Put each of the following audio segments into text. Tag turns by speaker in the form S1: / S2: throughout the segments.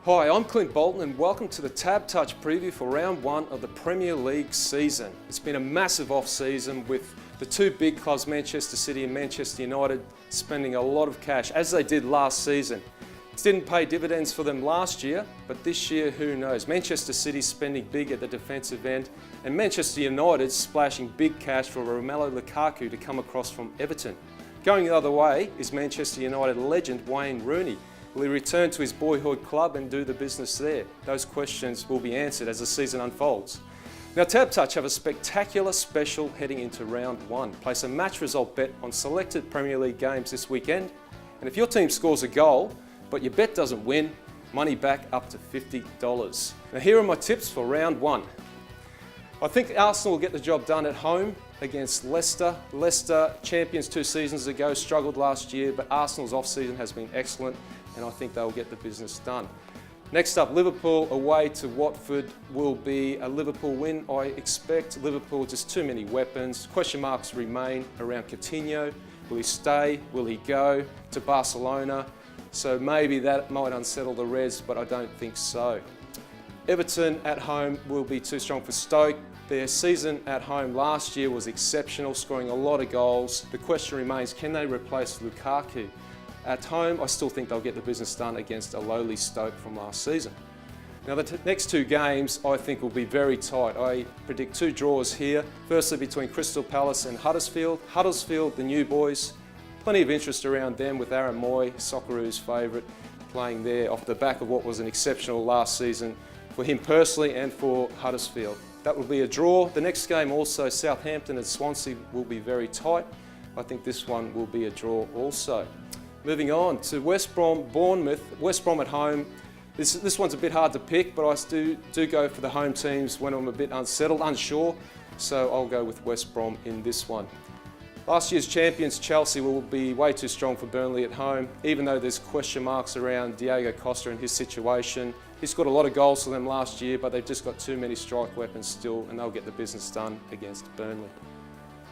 S1: Hi, I'm Clint Bolton and welcome to the Tab Touch preview for round one of the Premier League season. It's been a massive off-season with the two big clubs, Manchester City and Manchester United, spending a lot of cash, as they did last season. It didn't pay dividends for them last year, but this year, who knows? Manchester City's spending big at the defensive end, and Manchester United splashing big cash for Romelu Lukaku to come across from Everton. Going the other way is Manchester United legend Wayne Rooney. Will he return to his boyhood club and do the business there? Those questions will be answered as the season unfolds. Now, Tab Touch have a spectacular special heading into round one. Place a match result bet on selected Premier League games this weekend, and if your team scores a goal, but your bet doesn't win, money back up to $50. Now, here are my tips for round one. I think Arsenal will get the job done at home against Leicester. Leicester, champions 2 seasons ago, struggled last year, but Arsenal's off-season has been excellent, and I think they'll get the business done. Next up, Liverpool away to Watford will be a Liverpool win. I expect Liverpool, just too many weapons. Question marks remain around Coutinho. Will he stay? Will he go to Barcelona? So maybe that might unsettle the Reds, but I don't think so. Everton at home will be too strong for Stoke. Their season at home last year was exceptional, scoring a lot of goals. The question remains, can they replace Lukaku? At home, I still think they'll get the business done against a lowly Stoke from last season. Now, the next 2 games I think will be very tight. I predict 2 draws here. Firstly, between Crystal Palace and Huddersfield. Huddersfield, the new boys, plenty of interest around them with Aaron Moy, Socceroos' favourite, playing there off the back of what was an exceptional last season for him personally and for Huddersfield. That will be a draw. The next game also, Southampton and Swansea, will be very tight. I think this one will be a draw also. Moving on to West Brom, Bournemouth. West Brom at home. This one's a bit hard to pick, but I do go for the home teams when I'm a bit unsettled, unsure. So I'll go with West Brom in this one. Last year's champions, Chelsea, will be way too strong for Burnley at home, even though there's question marks around Diego Costa and his situation. He scored a lot of goals for them last year, but they've just got too many strike weapons still, and they'll get the business done against Burnley.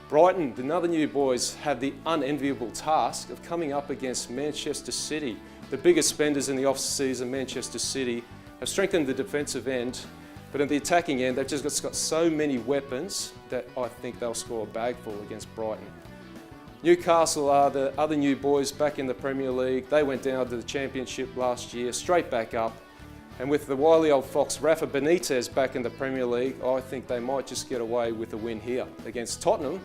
S1: Brighton, the other new boys, have the unenviable task of coming up against Manchester City. The biggest spenders in the off-season, Manchester City, have strengthened the defensive end, but at the attacking end, they've just got so many weapons that I think they'll score a bagful against Brighton. Newcastle are the other new boys back in the Premier League. They went down to the Championship last year, straight back up. And with the wily old fox Rafa Benitez back in the Premier League, I think they might just get away with a win here against Tottenham,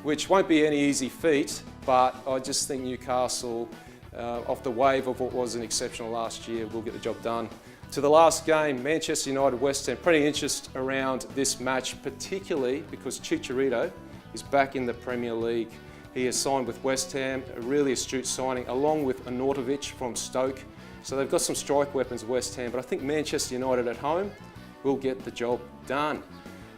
S1: which won't be any easy feat, but I just think Newcastle, off the wave of what was an exceptional last year, will get the job done. To the last game, Manchester United, West Ham. Pretty interest around this match, particularly because Chicharito is back in the Premier League. He has signed with West Ham, a really astute signing, along with Arnautovic from Stoke. So they've got some strike weapons, West Ham, but I think Manchester United at home will get the job done.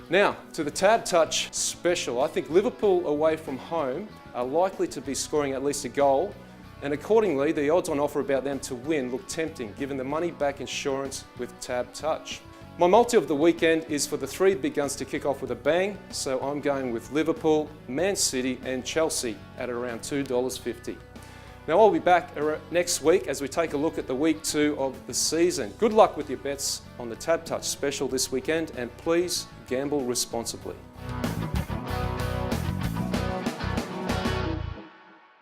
S1: Now, to the Tab Touch special. I think Liverpool away from home are likely to be scoring at least a goal, and accordingly, the odds on offer about them to win look tempting, given the money-back insurance with Tab Touch. My multi of the weekend is for the 3 big guns to kick off with a bang, so I'm going with Liverpool, Man City and Chelsea at around $2.50. Now, I'll be back next week as we take a look at the week 2 of the season. Good luck with your bets on the Tab Touch special this weekend, and please gamble responsibly.